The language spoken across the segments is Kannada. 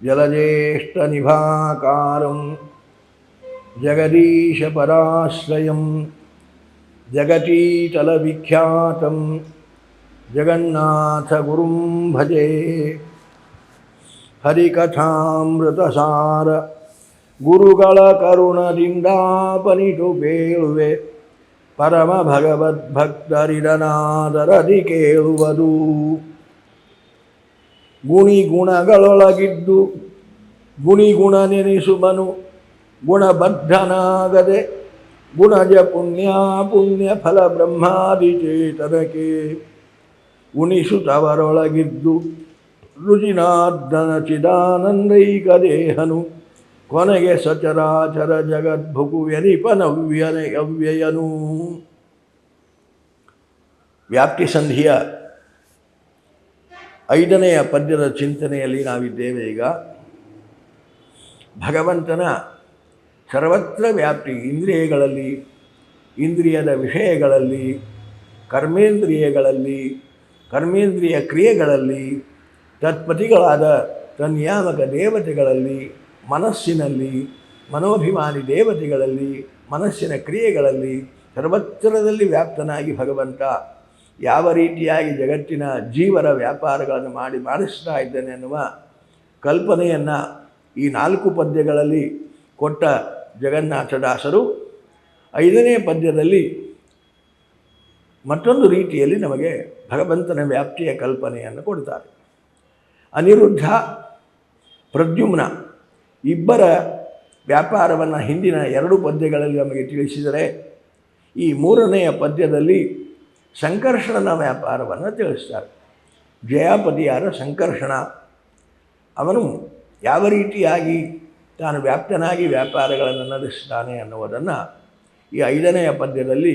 ಜಲಜ್ಯೇಷ್ಠನಿಭಾಕಾರಂ ಜಗದೀಶಪರಾಶ್ರಯಂ ಜಗತೀತಲವಿಖ್ಯಾತಂ ಜಗನ್ನಾಥಗುರುಂ ಭಜೆ. ಹರಿಕಥಾಮೃತಸಾರ ಗುರುಗಳ ಕರುಣದಿಂದಾಪನಿಟು ಬೇಳುವೆ, ಪರಮ ಭಗವದ್ಭಕ್ತರಿದನಾದರದಿ ಕೇಳುವುದು. ಗುಣಿಗುಣಗಳೊಳಗಿದ್ದು ಗುಣಿಗುಣ ನೆನೆಸುವನು, ಗುಣಬದ್ಧನಾಗದೆ ಗುಣಜ ಪುಣ್ಯ ಪುಣ್ಯ ಫಲ ಬ್ರಹ್ಮಾದಿ ಚೇತನಕ್ಕೆ. ಉಣಿಸುತ್ತವರೊಳಗಿದ್ದು ರುಚಿನಾರ್ದನ ಚಿದಾನಂದೈಕ ದೇಹನು, ಕೊನೆಗೆ ಸಚರಾಚರ ಜಗದ್ಭುಕು ಅವ್ಯಯನು. ವ್ಯಾಪ್ತಿ ಸಂಧಿಯ 5ನೆಯ ಪದ್ಯದ ಚಿಂತನೆಯಲ್ಲಿ ನಾವಿದ್ದೇವೆ. ಈಗ ಭಗವಂತನ ಸರ್ವತ್ರ ವ್ಯಾಪ್ತಿ, ಇಂದ್ರಿಯಗಳಲ್ಲಿ, ಇಂದ್ರಿಯದ ವಿಷಯಗಳಲ್ಲಿ, ಕರ್ಮೇಂದ್ರಿಯಗಳಲ್ಲಿ, ಕರ್ಮೇಂದ್ರಿಯ ಕ್ರಿಯೆಗಳಲ್ಲಿ, ತತ್ಪತಿಗಳಾದ ತನ್ಯಾಮಕ ದೇವತೆಗಳಲ್ಲಿ, ಮನಸ್ಸಿನಲ್ಲಿ, ಮನೋಭಿಮಾನಿ ದೇವತೆಗಳಲ್ಲಿ, ಮನಸ್ಸಿನ ಕ್ರಿಯೆಗಳಲ್ಲಿ, ಸರ್ವತ್ರದಲ್ಲಿ ವ್ಯಾಪ್ತನಾಗಿ ಭಗವಂತ ಯಾವ ರೀತಿಯಾಗಿ ಜಗತ್ತಿನ ಜೀವರ ವ್ಯಾಪಾರಗಳನ್ನು ಮಾಡಿಸ್ತಾ ಇದ್ದಾನೆ ಅನ್ನುವ ಕಲ್ಪನೆಯನ್ನು ಈ 4 ಪದ್ಯಗಳಲ್ಲಿ ಕೊಟ್ಟ ಜಗನ್ನಾಥದಾಸರು 5ನೇ ಪದ್ಯದಲ್ಲಿ ಮತ್ತೊಂದು ರೀತಿಯಲ್ಲಿ ನಮಗೆ ಭಗವಂತನ ವ್ಯಾಪ್ತಿಯ ಕಲ್ಪನೆಯನ್ನು ಕೊಡ್ತಾರೆ. ಅನಿರುದ್ಧ, ಪ್ರದ್ಯುಮ್ನ ಇಬ್ಬರ ವ್ಯಾಪಾರವನ್ನು ಹಿಂದಿನ 2 ಪದ್ಯಗಳಲ್ಲಿ ನಮಗೆ ತಿಳಿಸಿದರೆ, ಈ 3ನೆಯ ಪದ್ಯದಲ್ಲಿ ಸಂಕರ್ಷಣನ ವ್ಯಾಪಾರವನ್ನು ತಿಳಿಸ್ತಾರೆ. ಜಯಾಪತಿಯಾದ ಸಂಕರ್ಷಣ ಅವನು ಯಾವ ರೀತಿಯಾಗಿ ತಾನು ವ್ಯಾಪ್ತನಾಗಿ ವ್ಯಾಪಾರಗಳನ್ನು ನಡೆಸ್ತಾನೆ ಅನ್ನುವುದನ್ನು ಈ 5ನೆಯ ಪದ್ಯದಲ್ಲಿ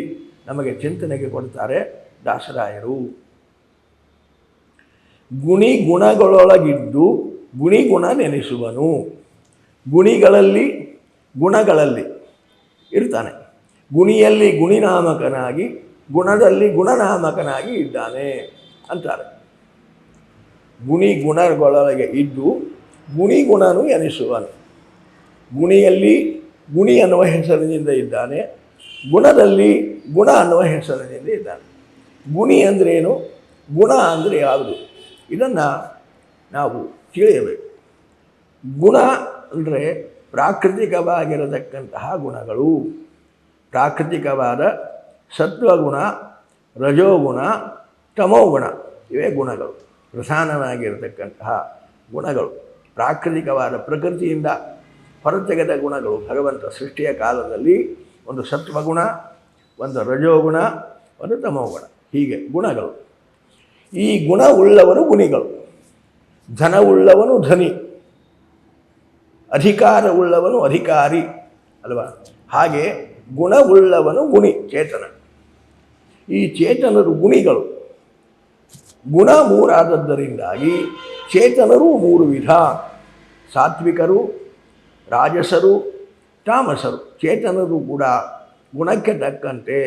ನಮಗೆ ಚಿಂತನೆಗೆ ಕೊಡ್ತಾರೆ ದಾಸರಾಯರು. ಗುಣಿಗುಣಗಳೊಳಗಿದ್ದು ಗುಣಿಗುಣ ನೆನೆಸುವನು, ಗುಣಿಗಳಲ್ಲಿ ಗುಣಗಳಲ್ಲಿ ಇರ್ತಾನೆ, ಗುಣಿಯಲ್ಲಿ ಗುಣಿನಾಮಕನಾಗಿ ಗುಣದಲ್ಲಿ ಗುಣನಾಮಕನಾಗಿ ಇದ್ದಾನೆ ಅಂತಾರೆ. ಗುಣಿಗುಣಗಳೊಳಗೆ ಇದ್ದು ಗುಣಿಗುಣನು ಎನಿಸುವನು, ಗುಣಿಯಲ್ಲಿ ಗುಣಿ ಅನ್ನುವ ಹೆಸರಿನಿಂದ ಇದ್ದಾನೆ, ಗುಣದಲ್ಲಿ ಗುಣ ಅನ್ನುವ ಹೆಸರಿನಿಂದ ಇದ್ದಾನೆ. ಗುಣಿ ಅಂದ್ರೇನು, ಗುಣ ಅಂದರೆ ಯಾವುದು, ಇದನ್ನು ನಾವು ತಿಳಿಯಬೇಕು. ಗುಣ ಅಂದರೆ ಪ್ರಾಕೃತಿಕವಾಗಿರತಕ್ಕಂತಹ ಗುಣಗಳು, ಪ್ರಾಕೃತಿಕವಾದ ಸತ್ವಗುಣ, ರಜೋಗುಣ, ತಮೋಗುಣ, ಇವೇ ಗುಣಗಳು, ಪ್ರಧಾನವಾಗಿರತಕ್ಕಂತಹ ಗುಣಗಳು. ಪ್ರಾಕೃತಿಕವಾದ ಪ್ರಕೃತಿಯಿಂದ ಹೊರತೆಗೆದ ಗುಣಗಳು ಭಗವಂತ ಸೃಷ್ಟಿಯ ಕಾಲದಲ್ಲಿ ಒಂದು ಸತ್ವಗುಣ, ಒಂದು ರಜೋಗುಣ, ಒಂದು ತಮೋಗುಣ, ಹೀಗೆ ಗುಣಗಳು. ಈ ಗುಣ ಉಳ್ಳವರು ಗುಣಿಗಳು, ಧನವುಳ್ಳವನು ಧನಿ, ಅಧಿಕಾರವುಳ್ಳವನು ಅಧಿಕಾರಿ ಅಲ್ವಾ. ಹಾಗೆ ಗುಣವುಳ್ಳವನು ಗುಣಿ, ಚೇತನ. ಈ ಚೇತನರು ಗುಣಿಗಳು. ಗುಣ 3 ಆದದ್ದರಿಂದಾಗಿ ಚೇತನರು 3 ವಿಧ, ಸಾತ್ವಿಕರು, ರಾಜಸರು, ತಾಮಸರು. ಚೇತನರು ಕೂಡ ಗುಣಕ್ಕೆ ತಕ್ಕಂತೆ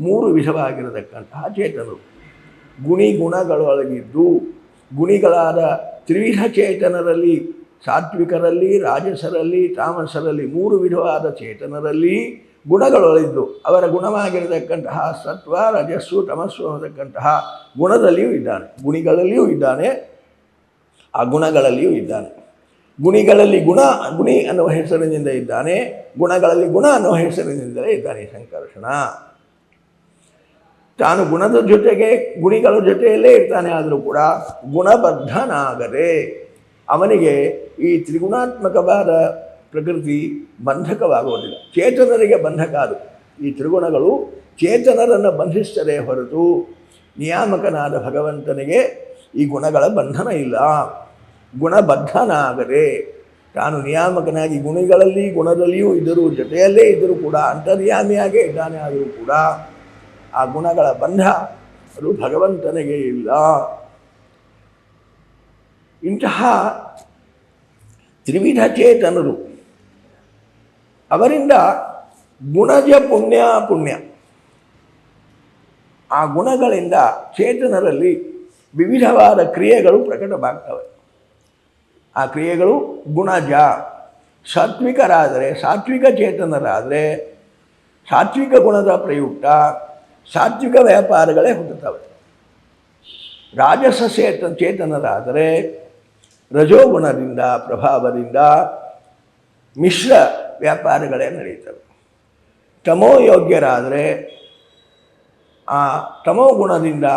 3 ವಿಧವಾಗಿರತಕ್ಕಂತಹ ಚೇತನರು. ಗುಣಿಗುಣಗಳೊಳಗಿದ್ದು ಗುಣಿಗಳಾದ ತ್ರಿವಿಧ ಚೇತನರಲ್ಲಿ, ಸಾತ್ವಿಕರಲ್ಲಿ, ರಾಜಸರಲ್ಲಿ, ತಾಮಸರಲ್ಲಿ 3 ವಿಧವಾದ ಚೇತನರಲ್ಲಿ ಗುಣಗಳೊಳಿದ್ದು ಅವರ ಗುಣವಾಗಿರತಕ್ಕಂತಹ ಸತ್ವ, ರಜಸ್ಸು, ತಮಸ್ಸು ಅನ್ನತಕ್ಕಂತಹ ಗುಣದಲ್ಲಿಯೂ ಇದ್ದಾನೆ, ಗುಣಿಗಳಲ್ಲಿಯೂ ಇದ್ದಾನೆ, ಆ ಗುಣಗಳಲ್ಲಿಯೂ ಇದ್ದಾನೆ. ಗುಣಿಗಳಲ್ಲಿ ಗುಣಿ ಅನ್ನುವ ಹೆಸರಿನಿಂದ ಇದ್ದಾನೆ, ಗುಣಗಳಲ್ಲಿ ಗುಣ ಅನ್ನುವ ಹೆಸರಿನಿಂದಲೇ ಇದ್ದಾನೆ ಸಂಕರ್ಷಣ. ತಾನು ಗುಣದ ಜೊತೆಗೆ ಗುಣಿಗಳ ಜೊತೆಯಲ್ಲೇ ಇರ್ತಾನೆ, ಆದರೂ ಕೂಡ ಗುಣಬದ್ಧನಾಗದೆ ಅವನಿಗೆ ಈ ತ್ರಿಗುಣಾತ್ಮಕವಾದ ಪ್ರಕೃತಿ ಬಂಧಕವಾಗುವುದಿಲ್ಲ. ಚೇತನರಿಗೆ ಬಂಧಕ ಅದು. ಈ ತ್ರಿಗುಣಗಳು ಚೇತನರನ್ನು ಬಂಧಿಸ್ತದೆ ಹೊರತು ನಿಯಾಮಕನಾದ ಭಗವಂತನಿಗೆ ಈ ಗುಣಗಳ ಬಂಧನ ಇಲ್ಲ. ಗುಣಬದ್ಧನಾಗದೆ ತಾನು ನಿಯಾಮಕನಾಗಿ ಗುಣಿಗಳಲ್ಲಿ ಗುಣದಲ್ಲಿಯೂ ಇದ್ದರೂ, ಜೊತೆಯಲ್ಲೇ ಇದ್ದರೂ ಕೂಡ ಅಂತರ್ಯಾಮಿಯಾಗೇ ಇದ್ದಾನೆ, ಆದರೂ ಕೂಡ ಆ ಗುಣಗಳ ಬಂಧ ಅದು ಭಗವಂತನಿಗೆ ಇಲ್ಲ. ಇಂತಹ ತ್ರಿವಿಧ ಚೇತನರು, ಅವರಿಂದ ಗುಣಜ ಪುಣ್ಯ, ಆ ಗುಣಗಳಿಂದ ಚೇತನರಲ್ಲಿ ವಿವಿಧವಾದ ಕ್ರಿಯೆಗಳು ಪ್ರಕಟವಾಗ್ತವೆ. ಆ ಕ್ರಿಯೆಗಳು ಗುಣಜ. ಸಾತ್ವಿಕರಾದರೆ, ಸಾತ್ವಿಕ ಚೇತನರಾದರೆ ಸಾತ್ವಿಕ ಗುಣದ ಪ್ರಯುಕ್ತ ಸಾತ್ವಿಕ ವ್ಯಾಪಾರಗಳೇ ಹುಟ್ಟುತ್ತವೆ. ರಾಜಸ ಚೇತನರಾದರೆ ರಜೋಗುಣದಿಂದ ಪ್ರಭಾವದಿಂದ ಮಿಶ್ರ ವ್ಯಾಪಾರಗಳೇ ನಡೆಯುತ್ತವೆ. ತಮೋಯೋಗ್ಯರಾದರೆ ಆ ತಮೋ ಗುಣದಿಂದ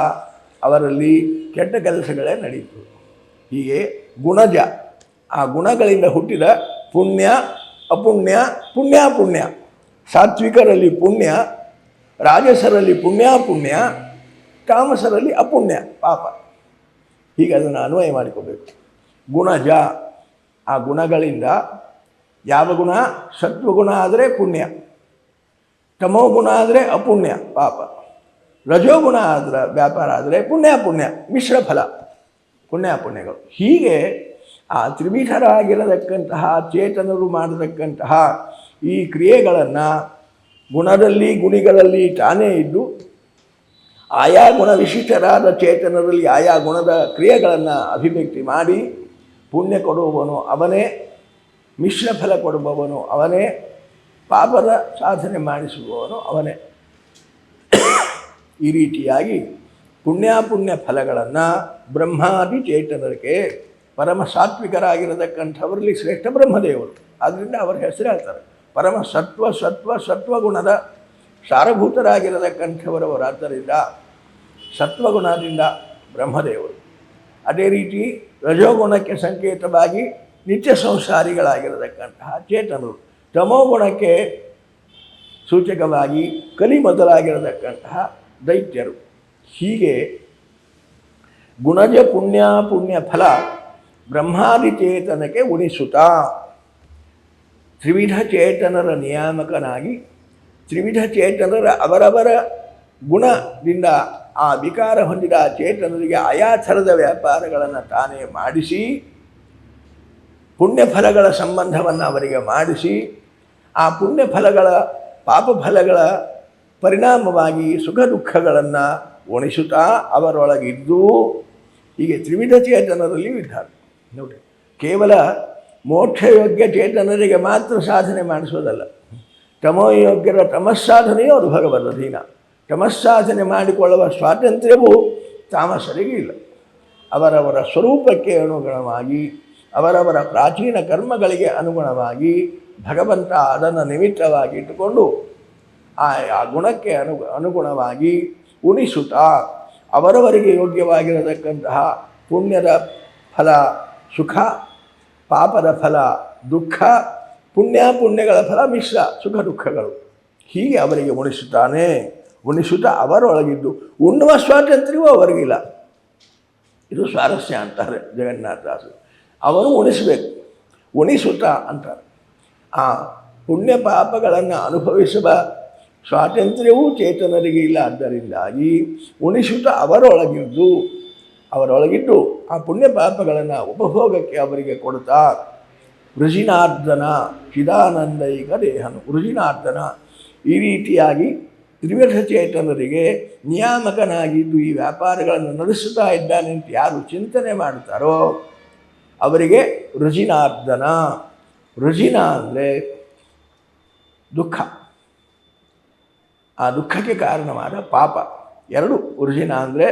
ಅವರಲ್ಲಿ ಕೆಟ್ಟ ಕೆಲಸಗಳೇ ನಡೆಯುತ್ತವೆ. ಹೀಗೆ ಗುಣಜ, ಆ ಗುಣಗಳಿಂದ ಹುಟ್ಟಿದ ಪುಣ್ಯ ಅಪುಣ್ಯ, ಪುಣ್ಯ ಸಾತ್ವಿಕರಲ್ಲಿ ಪುಣ್ಯ, ರಾಜಸರಲ್ಲಿ ಪುಣ್ಯ, ತಾಮಸರಲ್ಲಿ ಅಪುಣ್ಯ ಪಾಪ. ಹೀಗೆ ಅದನ್ನು ಅನ್ವಯ ಮಾಡಿಕೋಬೇಕು. ಗುಣಜ, ಆ ಗುಣಗಳಿಂದ ಯಾವ ಗುಣ? ಸತ್ವಗುಣ ಆದರೆ ಪುಣ್ಯ, ತಮೋ ಗುಣ ಆದರೆ ಅಪುಣ್ಯ ಪಾಪ, ರಜೋಗುಣ ಆದರೆ ವ್ಯಾಪಾರ ಆದರೆ ಪುಣ್ಯ ಮಿಶ್ರ ಫಲ, ಪುಣ್ಯಗಳು. ಹೀಗೆ ಆ ತ್ರಿವಿಧರಾಗಿರತಕ್ಕಂತಹ ಚೇತನರು ಮಾಡತಕ್ಕಂತಹ ಈ ಕ್ರಿಯೆಗಳನ್ನು ಗುಣದಲ್ಲಿ ಗುಣಿಗಳಲ್ಲಿ ತಾನೇ ಇದ್ದು ಆಯಾ ಗುಣ ವಿಶಿಷ್ಟರಾದ ಚೇತನರಲ್ಲಿ ಆಯಾ ಗುಣದ ಕ್ರಿಯೆಗಳನ್ನು ಅಭಿವ್ಯಕ್ತಿ ಮಾಡಿ ಪುಣ್ಯ ಕೊಡುವವನು ಅವನೇ, ಮಿಶ್ರ ಫಲ ಕೊಡುವವನು ಅವನೇ, ಪಾಪದ ಸಾಧನೆ ಮಾಡಿಸುವವನು ಅವನೇ. ಈ ರೀತಿಯಾಗಿ ಪುಣ್ಯ ಫಲಗಳನ್ನು ಬ್ರಹ್ಮಾದಿ ಚೇತನರಿಗೆ ಪರಮ ಸಾತ್ವಿಕರಾಗಿರತಕ್ಕಂಥವರಲ್ಲಿ ಶ್ರೇಷ್ಠ ಬ್ರಹ್ಮದೇವರು. ಆದ್ದರಿಂದ ಅವರ ಹೆಸರು ಹೇಳ್ತಾರೆ. ಪರಮ ಸತ್ವಗುಣದ ಸಾರಭೂತರಾಗಿರತಕ್ಕಂಥವರವರಾದ್ದರಿಂದ ಸತ್ವಗುಣದಿಂದ ಬ್ರಹ್ಮದೇವರು. ಅದೇ ರೀತಿ ರಜೋಗುಣಕ್ಕೆ ಸಂಕೇತವಾಗಿ ನಿತ್ಯ ಸಂಸಾರಿಗಳಾಗಿರತಕ್ಕಂತಹ ಚೇತನರು, ತಮೋಗುಣಕ್ಕೆ ಸೂಚಕವಾಗಿ ಕಲಿ ಮೊದಲಾಗಿರತಕ್ಕಂತಹ ದೈತ್ಯರು. ಹೀಗೆ ಗುಣಜ ಪುಣ್ಯ ಫಲ ಬ್ರಹ್ಮಾದಿ ಚೇತನಕ್ಕೆ ಉಣಿಸುತ್ತಾ ತ್ರಿವಿಧ ಚೇತನರ ನಿಯಾಮಕನಾಗಿ ತ್ರಿವಿಧ ಚೇತನರ ಅವರವರ ಗುಣದಿಂದ ಆ ವಿಕಾರ ಹೊಂದಿದ ಚೇತನರಿಗೆ ಆಯಾ ಥರದ ವ್ಯಾಪಾರಗಳನ್ನು ತಾನೇ ಮಾಡಿಸಿ ಪುಣ್ಯಫಲಗಳ ಸಂಬಂಧವನ್ನು ಅವರಿಗೆ ಮಾಡಿಸಿ ಆ ಪುಣ್ಯಫಲಗಳ ಪಾಪಫಲಗಳ ಪರಿಣಾಮವಾಗಿ ಸುಖ ದುಃಖಗಳನ್ನು ಉಣಿಸುತ್ತಾ ಅವರೊಳಗಿದ್ದು ಹೀಗೆ ತ್ರಿವಿಧ ಚೇತನರಲ್ಲಿ ಇದ್ದಾರೆ. ನೋಡಿ, ಕೇವಲ ಮೋಕ್ಷಯೋಗ್ಯ ಚೇತನರಿಗೆ ಮಾತ್ರ ಸಾಧನೆ ಮಾಡಿಸೋದಲ್ಲ, ತಮೋಯೋಗ್ಯರ ತಮಸ್ಸಾಧನೆಯೂ ಅದು ಭಗವದ್ ಅಧೀನ. ತಮಸ್ಸಾಧನೆ ಮಾಡಿಕೊಳ್ಳುವ ಸ್ವಾತಂತ್ರ್ಯವೂ ತಾಮಸರಿಗೆ ಇಲ್ಲ. ಅವರವರ ಸ್ವರೂಪಕ್ಕೆ ಅನುಗುಣವಾಗಿ ಅವರವರ ಪ್ರಾಚೀನ ಕರ್ಮಗಳಿಗೆ ಅನುಗುಣವಾಗಿ ಭಗವಂತ ಅದನ್ನು ನಿಮಿತ್ತವಾಗಿ ಇಟ್ಟುಕೊಂಡು ಆ ಗುಣಕ್ಕೆ ಅನುಗುಣವಾಗಿ ಉಣಿಸುತ್ತಾ ಅವರವರಿಗೆ ಯೋಗ್ಯವಾಗಿರತಕ್ಕಂತಹ ಪುಣ್ಯದ ಫಲ ಸುಖ, ಪಾಪದ ಫಲ ದುಃಖ, ಪುಣ್ಯಗಳ ಫಲ ಮಿಶ್ರ ಸುಖ ದುಃಖಗಳು. ಹೀಗೆ ಅವರಿಗೆ ಉಣಿಸುತ್ತಾ ಅವರೊಳಗಿದ್ದು ಉಣ್ಣುವ ಸ್ವಾತಂತ್ರ್ಯವೂ ಅವರಿಗಿಲ್ಲ. ಇದು ಸ್ವಾರಸ್ಯ ಅಂತಾರೆ ಜಗನ್ನಾಥದಾಸರು. ಅವನು ಉಣಿಸಬೇಕು, ಉಣಿಸುತ್ತಾ ಅಂತಾರೆ. ಆ ಪುಣ್ಯ ಪಾಪಗಳನ್ನು ಅನುಭವಿಸುವ ಸ್ವಾತಂತ್ರ್ಯವೂ ಚೇತನರಿಗೆ ಇಲ್ಲ. ಆದ್ದರಿಂದಾಗಿ ಉಣಿಸುತ್ತಾ ಅವರೊಳಗಿದ್ದು ಆ ಪುಣ್ಯ ಪಾಪಗಳನ್ನು ಉಪಭೋಗಕ್ಕೆ ಅವರಿಗೆ ಕೊಡ್ತಾ ವೃಜಿನಾರ್ದನ ಚಿದಾನಂದೈಕ ದೇಹನು ವೃಜಿನಾರ್ದನ ಈ ರೀತಿಯಾಗಿ ತ್ರಿವಿಧ ಚೇತನರಿಗೆ ನಿಯಾಮಕನಾಗಿದ್ದು ಈ ವ್ಯಾಪಾರಗಳನ್ನು ನಡೆಸುತ್ತಾ ಇದ್ದಾನೆ ಅಂತ ಯಾರು ಚಿಂತನೆ ಮಾಡ್ತಾರೋ ಅವರಿಗೆ ವೃಜಿನಾರ್ದನ. ವೃಜಿನ ಅಂದರೆ ದುಃಖ, ಆ ದುಃಖಕ್ಕೆ ಕಾರಣವಾದ ಪಾಪ ಎರಡು. ವೃಜಿನ ಅಂದರೆ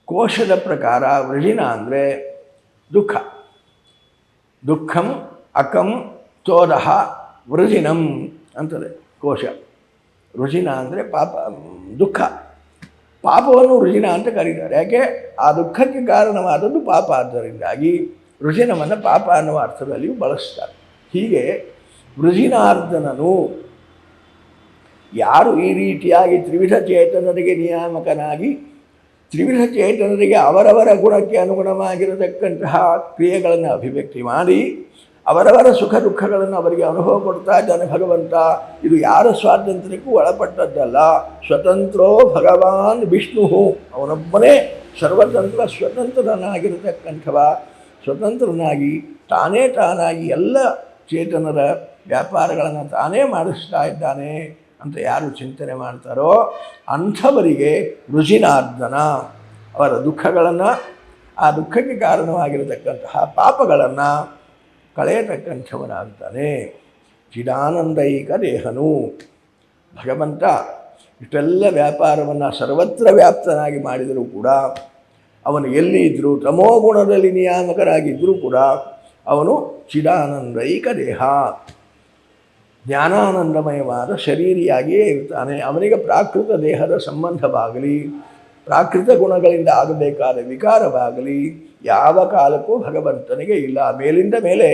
ಕೋಶದ ಪ್ರಕಾರ ವೃಜಿನ ಅಂದರೆ ದುಃಖ. ದುಃಖಂ ಅಕಂ ಚೋದಹ ವೃಜಿನಂ ಅಂತದೆ ಕೋಶ. ವೃಜಿನ ಅಂದರೆ ಪಾಪ, ದುಃಖ. ಪಾಪವನ್ನು ವೃಜಿನ ಅಂತ ಕರೀತಾರೆ. ಯಾಕೆ? ಆ ದುಃಖಕ್ಕೆ ಕಾರಣವಾದದ್ದು ಪಾಪ. ಆದ್ದರಿಂದಾಗಿ ವೃಜಿನವನ್ನು ಪಾಪ ಅನ್ನುವ ಅರ್ಥದಲ್ಲಿಯೂ ಬಳಸ್ತಾರೆ. ಹೀಗೆ ವೃಜಿನಾರ್ದನನು ಯಾರು ಈ ರೀತಿಯಾಗಿ ತ್ರಿವಿಧ ಚೇತನರಿಗೆ ನಿಯಾಮಕನಾಗಿ ತ್ರಿವಿಧ ಚೇತನರಿಗೆ ಅವರವರ ಗುಣಕ್ಕೆ ಅನುಗುಣವಾಗಿರತಕ್ಕಂತಹ ಕ್ರಿಯೆಗಳನ್ನು ಅಭಿವ್ಯಕ್ತಿ ಮಾಡಿ ಅವರವರ ಸುಖ ದುಃಖಗಳನ್ನು ಅವರಿಗೆ ಅನುಭವ ಕೊಡ್ತಾ ಇದ್ದಾನೆ ಭಗವಂತ. ಇದು ಯಾರ ಸ್ವಾತಂತ್ರ್ಯಕ್ಕೂ ಒಳಪಟ್ಟದ್ದಲ್ಲ. ಸ್ವತಂತ್ರೋ ಭಗವಾನ್ ವಿಷ್ಣು, ಅವನೊಬ್ಬನೇ ಸರ್ವತಂತ್ರ ಸ್ವತಂತ್ರನಾಗಿರತಕ್ಕಂಥವ. ಸ್ವತಂತ್ರನಾಗಿ ತಾನಾಗಿ ಎಲ್ಲ ಚೇತನರ ವ್ಯಾಪಾರಗಳನ್ನು ತಾನೇ ಮಾಡಿಸ್ತಾ ಇದ್ದಾನೆ ಅಂತ ಯಾರು ಚಿಂತನೆ ಮಾಡ್ತಾರೋ ಅಂಥವರಿಗೆ ವೃಜಿನಾರ್ದನ. ಅವರ ದುಃಖಗಳನ್ನು ಆ ದುಃಖಕ್ಕೆ ಕಾರಣವಾಗಿರತಕ್ಕಂತಹ ಪಾಪಗಳನ್ನು ಕಳೆಯತಕ್ಕಂಥವನಾಗ್ತಾನೆ. ಚಿದಾನಂದೈಕ ದೇಹನು ಭಗವಂತ ಇಷ್ಟೆಲ್ಲ ವ್ಯಾಪಾರವನ್ನು ಸರ್ವತ್ರ ವ್ಯಾಪ್ತನಾಗಿ ಮಾಡಿದರೂ ಕೂಡ ಅವನು ಎಲ್ಲಿ ಇದ್ದರೂ ತಮೋಗುಣದಲ್ಲಿ ನಿಯಾಮಕರಾಗಿದ್ದರೂ ಕೂಡ ಅವನು ಚಿದಾನಂದೈಕ ದೇಹ, ಜ್ಞಾನಾನಂದಮಯವಾದ ಶರೀರಿಯಾಗಿಯೇ ಇರ್ತಾನೆ. ಅವನಿಗೆ ಪ್ರಾಕೃತ ದೇಹದ ಸಂಬಂಧವಾಗಲಿ ಪ್ರಾಕೃತ ಗುಣಗಳಿಂದ ಆಗಬೇಕಾದ ವಿಕಾರವಾಗಲಿ ಯಾವ ಕಾಲಕ್ಕೂ ಭಗವಂತನಿಗೆ ಇಲ್ಲ. ಮೇಲಿಂದ ಮೇಲೆ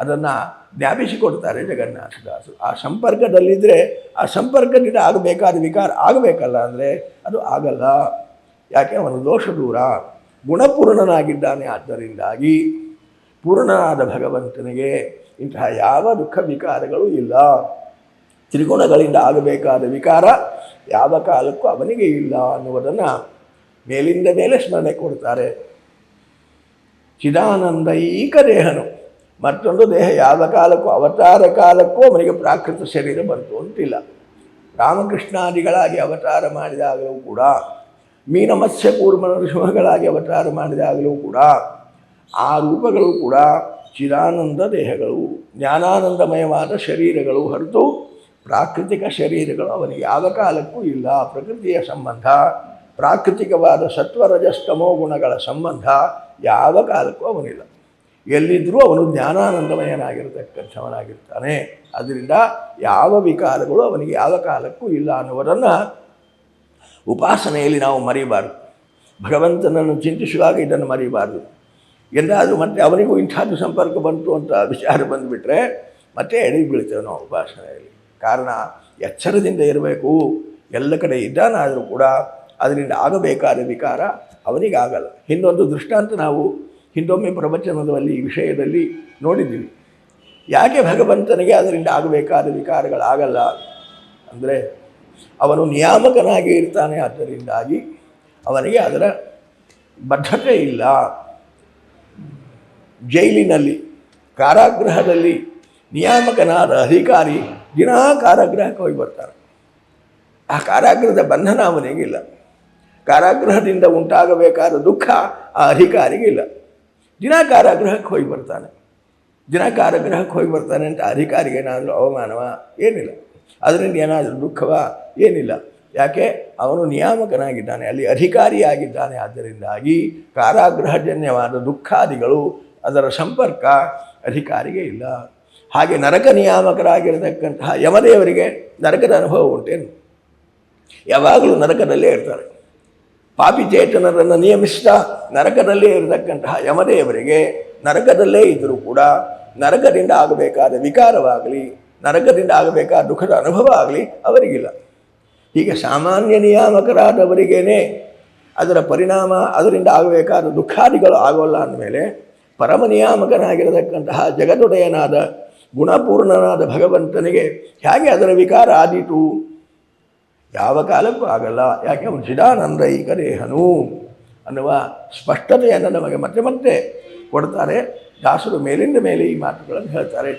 ಅದನ್ನು ಜ್ಞಾಪಿಸಿಕೊಡ್ತಾರೆ ಜಗನ್ನಾಥದಾಸರು. ಆ ಸಂಪರ್ಕದಲ್ಲಿದ್ದರೆ ಆ ಸಂಪರ್ಕದಿಂದ ಆಗಬೇಕಾದ ವಿಕಾರ ಆಗಬೇಕಲ್ಲ, ಅಂದರೆ ಅದು ಆಗಲ್ಲ. ಯಾಕೆ? ಅವನು ದೋಷ ದೂರ, ಗುಣಪೂರ್ಣನಾಗಿದ್ದಾನೆ. ಆದ್ದರಿಂದಾಗಿ ಪೂರ್ಣನಾದ ಭಗವಂತನಿಗೆ ಇಂತಹ ಯಾವ ದುಃಖ ವಿಕಾರಗಳು ಇಲ್ಲ. ತ್ರಿಗುಣಗಳಿಂದ ಆಗಬೇಕಾದ ವಿಕಾರ ಯಾವ ಕಾಲಕ್ಕೂ ಅವನಿಗೆ ಇಲ್ಲ ಅನ್ನುವುದನ್ನು ಮೇಲಿಂದ ಮೇಲೆ ಸ್ಮರಣೆ ಕೊಡ್ತಾರೆ. ಚಿದಾನಂದೈಕ ದೇಹನು, ಮತ್ತೊಂದು ದೇಹ ಯಾವ ಕಾಲಕ್ಕೂ ಅವತಾರ ಕಾಲಕ್ಕೂ ಅವನಿಗೆ ಪ್ರಾಕೃತ ಶರೀರ ಬಂತು ಅಂತಿಲ್ಲ. ರಾಮಕೃಷ್ಣಾದಿಗಳಾಗಿ ಅವತಾರ ಮಾಡಿದಾಗಲೂ ಕೂಡ, ಮೀನ ಮತ್ಸ್ಯ ಕೂರ್ಮ ನರಸಿಂಹಗಳಾಗಿ ಅವತಾರ ಮಾಡಿದಾಗಲೂ ಕೂಡ ಆ ರೂಪಗಳು ಕೂಡ ಚಿದಾನಂದ ದೇಹಗಳು, ಜ್ಞಾನಾನಂದಮಯವಾದ ಶರೀರಗಳು ಹೊರತು ಪ್ರಾಕೃತಿಕ ಶರೀರಗಳು ಅವನಿಗೆ ಯಾವ ಕಾಲಕ್ಕೂ ಇಲ್ಲ. ಪ್ರಕೃತಿಯ ಸಂಬಂಧ, ಪ್ರಾಕೃತಿಕವಾದ ಸತ್ವರಜಸ್ತಮೋ ಗುಣಗಳ ಸಂಬಂಧ ಯಾವ ಕಾಲಕ್ಕೂ ಅವನಿಲ್ಲ. ಎಲ್ಲಿದ್ದರೂ ಅವನು ಜ್ಞಾನಾನಂದಮಯನಾಗಿರ್ತಕ್ಕಂಥವನಾಗಿರ್ತಾನೆ. ಅದರಿಂದ ಯಾವ ವಿಕಾರಗಳು ಅವನಿಗೆ ಯಾವ ಕಾಲಕ್ಕೂ ಇಲ್ಲ ಅನ್ನುವುದನ್ನು ಉಪಾಸನೆಯಲ್ಲಿ ನಾವು ಮರಿಬಾರ್ದು. ಭಗವಂತನನ್ನು ಚಿಂತಿಸುವಾಗ ಇದನ್ನು ಮರಿಬಾರ್ದು. ಎಂದಾದರೂ ಮತ್ತೆ ಅವನಿಗೂ ಇಂಥದ್ದು ಸಂಪರ್ಕ ಬಂತು ಅಂತ ವಿಚಾರ ಬಂದುಬಿಟ್ರೆ ಮತ್ತೆ ಎಡೆ ಬೀಳ್ತೇವೆ ನಾವು ಉಪಾಸನೆಯಲ್ಲಿ. ಕಾರಣ ಎಚ್ಚರದಿಂದ ಇರಬೇಕು. ಎಲ್ಲ ಕಡೆ ಇದ್ದಾನಾದರೂ ಕೂಡ ಅದರಿಂದ ಆಗಬೇಕಾದ ವಿಕಾರ ಅವನಿಗಾಗಲ್ಲ. ಇನ್ನೊಂದು ದೃಷ್ಟಾಂತ ನಾವು ಹಿಂದೊಮ್ಮೆ ಪ್ರವಚನದಲ್ಲಿ ಈ ವಿಷಯದಲ್ಲಿ ನೋಡಿದ್ದೀವಿ. ಯಾಕೆ ಭಗವಂತನಿಗೆ ಅದರಿಂದ ಆಗಬೇಕಾದ ವಿಕಾರಗಳಾಗಲ್ಲ ಅಂದರೆ ಅವನು ನಿಯಾಮಕನಾಗಿ ಇರ್ತಾನೆ. ಆದ್ದರಿಂದಾಗಿ ಅವನಿಗೆ ಅದರ ಬದ್ಧತೆ ಇಲ್ಲ. ಜೈಲಿನಲ್ಲಿ, ಕಾರಾಗೃಹದಲ್ಲಿ ನಿಯಾಮಕನಾದ ಅಧಿಕಾರಿ ದಿನಾ ಕಾರಾಗೃಹಕ್ಕೆ ಹೋಗಿ ಬರ್ತಾನೆ. ಆ ಕಾರಾಗೃಹದ ಬಂಧನ ಅವನಿಗಿಲ್ಲ. ಕಾರಾಗೃಹದಿಂದ ಉಂಟಾಗಬೇಕಾದ ದುಃಖ ಆ ಅಧಿಕಾರಿಗಿಲ್ಲ. ದಿನ ಕಾರಾಗೃಹಕ್ಕೆ ಹೋಗಿ ಬರ್ತಾನೆ. ದಿನ ಕಾರಾಗೃಹಕ್ಕೆ ಹೋಗಿ ಬರ್ತಾನೆ ಅಂತ ಅಧಿಕಾರಿಗೆ ಏನಾದರೂ ಅವಮಾನವ? ಏನಿಲ್ಲ. ಅದರಿಂದ ಏನಾದರೂ ದುಃಖವ? ಏನಿಲ್ಲ. ಯಾಕೆ? ಅವನು ನಿಯಾಮಕನಾಗಿದ್ದಾನೆ, ಅಲ್ಲಿ ಅಧಿಕಾರಿಯಾಗಿದ್ದಾನೆ. ಆದ್ದರಿಂದಾಗಿ ಕಾರಾಗೃಹಜನ್ಯವಾದ ದುಃಖಾದಿಗಳು, ಅದರ ಸಂಪರ್ಕ ಅಧಿಕಾರಿಗೆ ಇಲ್ಲ. ಹಾಗೆ ನರಕ ನಿಯಾಮಕರಾಗಿರತಕ್ಕಂತಹ ಯಮದೇವರಿಗೆ ನರಕದ ಅನುಭವ ಉಂಟೇನು? ಯಾವಾಗಲೂ ನರಕದಲ್ಲೇ ಇರ್ತಾರೆ. ಪಾಪಿಚೇತನರನ್ನು ನಿಯಮಿಸ್ತಾ ನರಕದಲ್ಲೇ ಇರತಕ್ಕಂತಹ ಯಮದೇವರಿಗೆ ನರಕದಲ್ಲೇ ಇದ್ದರೂ ಕೂಡ ನರಕದಿಂದ ಆಗಬೇಕಾದ ವಿಕಾರವಾಗಲಿ, ನರಕದಿಂದ ಆಗಬೇಕಾದ ದುಃಖದ ಅನುಭವ ಆಗಲಿ ಅವರಿಗಿಲ್ಲ. ಹೀಗೆ ಸಾಮಾನ್ಯ ನಿಯಾಮಕರಾದವರಿಗೇನೆ ಅದರ ಪರಿಣಾಮ, ಅದರಿಂದ ಆಗಬೇಕಾದ ದುಃಖಾದಿಗಳು ಆಗೋಲ್ಲ ಅಂದಮೇಲೆ ಪರಮ ನಿಯಾಮಕನಾಗಿರತಕ್ಕಂತಹ ಜಗದೊಡೆಯನಾದ ಗುಣಪೂರ್ಣನಾದ ಭಗವಂತನಿಗೆ ಹೇಗೆ ಅದರ ವಿಕಾರ ಆದೀತು? ಯಾವ ಕಾಲಕ್ಕೂ ಆಗಲ್ಲ. ಯಾಕೆ? ಅವನು ಚಿದಾನಂದೈಕ ದೇಹನು ಅನ್ನುವ ಸ್ಪಷ್ಟತೆಯನ್ನು ನಮಗೆ ಮತ್ತೆ ಮತ್ತೆ ಕೊಡ್ತಾರೆ. ದಾಸರು ಮೇಲಿಂದ ಮೇಲೆ ಈ ಮಾತುಗಳನ್ನು ಹೇಳ್ತಾರೆ.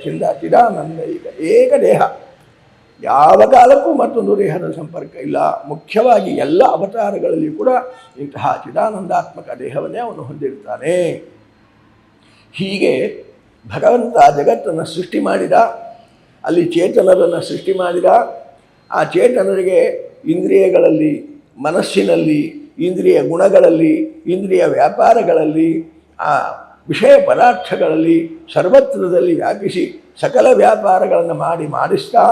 ಚಿದಾನಂದೈಕ ಏಕ ದೇಹ, ಯಾವ ಕಾಲಕ್ಕೂ ಮತ್ತೊಂದು ದೇಹದ ಸಂಪರ್ಕ ಇಲ್ಲ. ಮುಖ್ಯವಾಗಿ ಎಲ್ಲ ಅವತಾರಗಳಲ್ಲಿ ಕೂಡ ಇಂತಹ ಚಿದಾನಂದಾತ್ಮಕ ದೇಹವನ್ನೇ ಅವನು ಹೊಂದಿರ್ತಾನೆ. ಹೀಗೆ ಭಗವಂತ ಜಗತ್ತನ್ನು ಸೃಷ್ಟಿ ಮಾಡಿದ, ಅಲ್ಲಿ ಚೇತನರನ್ನು ಸೃಷ್ಟಿ ಮಾಡಿದ. ಆ ಚೇತನರಿಗೆ ಇಂದ್ರಿಯಗಳಲ್ಲಿ, ಮನಸ್ಸಿನಲ್ಲಿ, ಇಂದ್ರಿಯ ಗುಣಗಳಲ್ಲಿ, ಇಂದ್ರಿಯ ವ್ಯಾಪಾರಗಳಲ್ಲಿ, ಆ ವಿಷಯ ಪದಾರ್ಥಗಳಲ್ಲಿ ಸರ್ವತ್ರದಲ್ಲಿ ವ್ಯಾಪಿಸಿ ಸಕಲ ವ್ಯಾಪಾರಗಳನ್ನು ಮಾಡಿಸ್ತಾ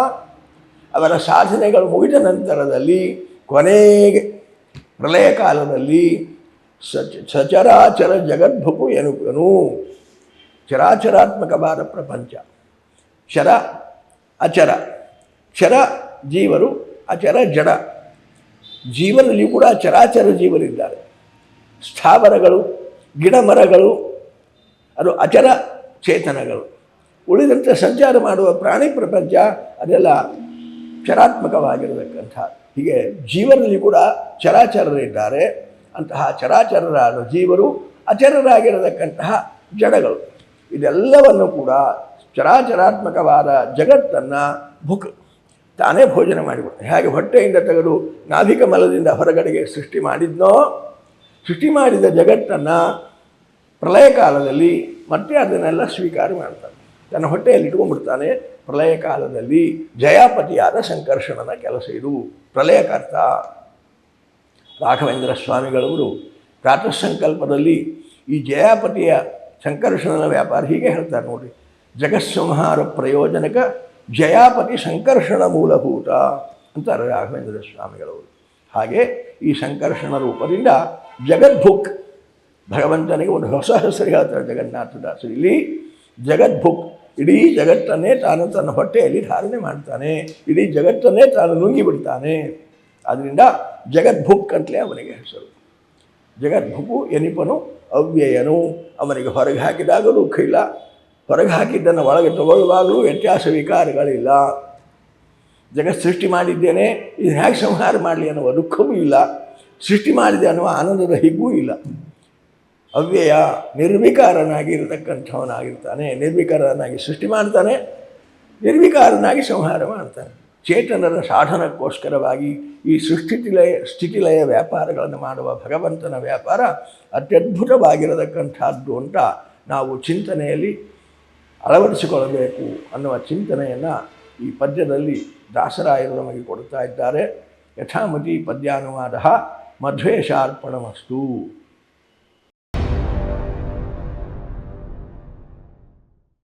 ಅವರ ಸಾಧನೆಗಳು ಮುಗಿದ ನಂತರದಲ್ಲಿ ಕೊನೆಗೆ ಪ್ರಳಯ ಕಾಲದಲ್ಲಿ ಸಚರಾಚರ ಜಗದ್ಭುಕು ಎನುಕನು. ಚರಾಚರಾತ್ಮಕವಾದ ಪ್ರಪಂಚ, ಚರ ಅಚರ, ಚರ ಜೀವರು, ಅಚರ ಜಡ. ಜೀವನದಲ್ಲಿ ಕೂಡ ಚರಾಚರ ಜೀವರಿದ್ದಾರೆ. ಸ್ಥಾವರಗಳು, ಗಿಡ ಮರಗಳು ಅದು ಅಚರ ಚೇತನಗಳು. ಉಳಿದಂತೆ ಸಂಚಾರ ಮಾಡುವ ಪ್ರಾಣಿ ಪ್ರಪಂಚ ಅದೆಲ್ಲ ಚರಾತ್ಮಕವಾಗಿರತಕ್ಕಂಥ. ಹೀಗೆ ಜೀವನದಲ್ಲಿ ಕೂಡ ಚರಾಚರರಿದ್ದಾರೆ. ಅಂತಹ ಚರಾಚರರಾದ ಜೀವರು, ಅಚರರಾಗಿರತಕ್ಕಂತಹ ಜಡಗಳು. ಇದೆಲ್ಲವನ್ನು ಕೂಡ ಚರಾಚರಾತ್ಮಕವಾದ ಜಗತ್ತನ್ನು ಭುಕ್ ತಾನೇ ಭೋಜನ ಮಾಡಿಬಿಡ್ತ. ಹೇಗೆ ಹೊಟ್ಟೆಯಿಂದ ತೆಗೆದು ನಾಭಿಕ ಮಲದಿಂದ ಹೊರಗಡೆಗೆ ಸೃಷ್ಟಿ ಮಾಡಿದ್ನೋ, ಸೃಷ್ಟಿ ಮಾಡಿದ ಜಗತ್ತನ್ನು ಪ್ರಳಯ ಕಾಲದಲ್ಲಿ ಮತ್ತೆ ಅದನ್ನೆಲ್ಲ ಸ್ವೀಕಾರ ಮಾಡ್ತಾನೆ, ತನ್ನ ಹೊಟ್ಟೆಯಲ್ಲಿ ಇಟ್ಕೊಂಡ್ಬಿಡ್ತಾನೆ. ಪ್ರಳಯ ಕಾಲದಲ್ಲಿ ಜಯಾಪತಿಯಾದ ಸಂಕರ್ಷಣನ ಕೆಲಸ ಇದು. ಪ್ರಳಯಕರ್ತ ರಾಘವೇಂದ್ರ ಸ್ವಾಮಿಗಳವರು ಪ್ರಾತಃ ಸಂಕಲ್ಪದಲ್ಲಿ ಈ ಜಯಾಪತಿಯ ಸಂಕರ್ಷಣನ ವ್ಯಾಪಾರ ಹೀಗೆ ಹೇಳ್ತಾರೆ ನೋಡಿ. ಜಗತ್ಸಂಹಾರ ಪ್ರಯೋಜನಕ ಜಯಾಪತಿ ಸಂಕರ್ಷಣ ಮೂಲಭೂತ ಅಂತಾರೆ ರಾಘವೇಂದ್ರ ಸ್ವಾಮಿಗಳವರು. ಹಾಗೆ ಈ ಸಂಕರ್ಷಣ ರೂಪದಿಂದ ಜಗದ್ಭುಕ್, ಭಗವಂತನಿಗೆ ಒಂದು ಹೊಸ ಹೆಸರು ಹೇಳ್ತಾರೆ ಜಗನ್ನಾಥದಾಸರು. ಇಲ್ಲಿ ಜಗದ್ಭುಕ್, ಇಡೀ ಜಗತ್ತನ್ನೇ ತಾನು ತನ್ನ ಹೊಟ್ಟೆಯಲ್ಲಿ ಧಾರಣೆ ಮಾಡ್ತಾನೆ, ಇಡೀ ಜಗತ್ತನ್ನೇ ತಾನು ನುಂಗಿಬಿಡ್ತಾನೆ. ಆದ್ದರಿಂದ ಜಗದ್ಭುಕ್ ಅಂತಲೇ ಅವನಿಗೆ ಹೆಸರು. ಜಗದ್ಭುಕು ಎನಿಪನು ಅವ್ಯಯನು. ಅವನಿಗೆ ಹೊರಗೆ ಹಾಕಿದಾಗ ದುಃಖ ಇಲ್ಲ, ಹೊರಗೆ ಹಾಕಿದ್ದನ್ನು ಒಳಗೆ ತಗೊಳ್ಳುವಾಗಲೂ ವ್ಯತ್ಯಾಸ ವಿಕಾರಗಳಿಲ್ಲ. ಜಗತ್ ಸೃಷ್ಟಿ ಮಾಡಿದ್ದೇನೆ, ಇದು ಹೇಗೆ ಸಂಹಾರ ಮಾಡಲಿ ಅನ್ನುವ ದುಃಖವೂ ಇಲ್ಲ, ಸೃಷ್ಟಿ ಮಾಡಿದೆ ಅನ್ನುವ ಆನಂದದ ಹಿಗ್ಗೂ ಇಲ್ಲ. ಅವ್ಯಯ, ನಿರ್ವಿಕಾರನಾಗಿ ಇರತಕ್ಕಂಥವನಾಗಿರ್ತಾನೆ. ನಿರ್ವಿಕಾರನಾಗಿ ಸೃಷ್ಟಿ ಮಾಡ್ತಾನೆ, ನಿರ್ವಿಕಾರನಾಗಿ ಸಂಹಾರ ಮಾಡ್ತಾನೆ. ಚೇತನರ ಸಾಧನಕ್ಕೋಸ್ಕರವಾಗಿ ಈ ಸ್ಥಿತಿಲಯ ವ್ಯಾಪಾರಗಳನ್ನು ಮಾಡುವ ಭಗವಂತನ ವ್ಯಾಪಾರ ಅತ್ಯದ್ಭುತವಾಗಿರತಕ್ಕಂಥದ್ದು ಅಂತ ನಾವು ಚಿಂತನೆಯಲ್ಲಿ ಅಳವಡಿಸಿಕೊಳ್ಳಬೇಕು ಅನ್ನುವ ಚಿಂತನೆಯನ್ನು ಈ ಪದ್ಯದಲ್ಲಿ ದಾಸರಾಯರು ನಮಗೆ ಕೊಡ್ತಾ ಇದ್ದಾರೆ. ಯಥಾಮತಿ ಪದ್ಯಾನುವಾದ ಮಧ್ವೇಶಾರ್ಪಣಮಸ್ತು.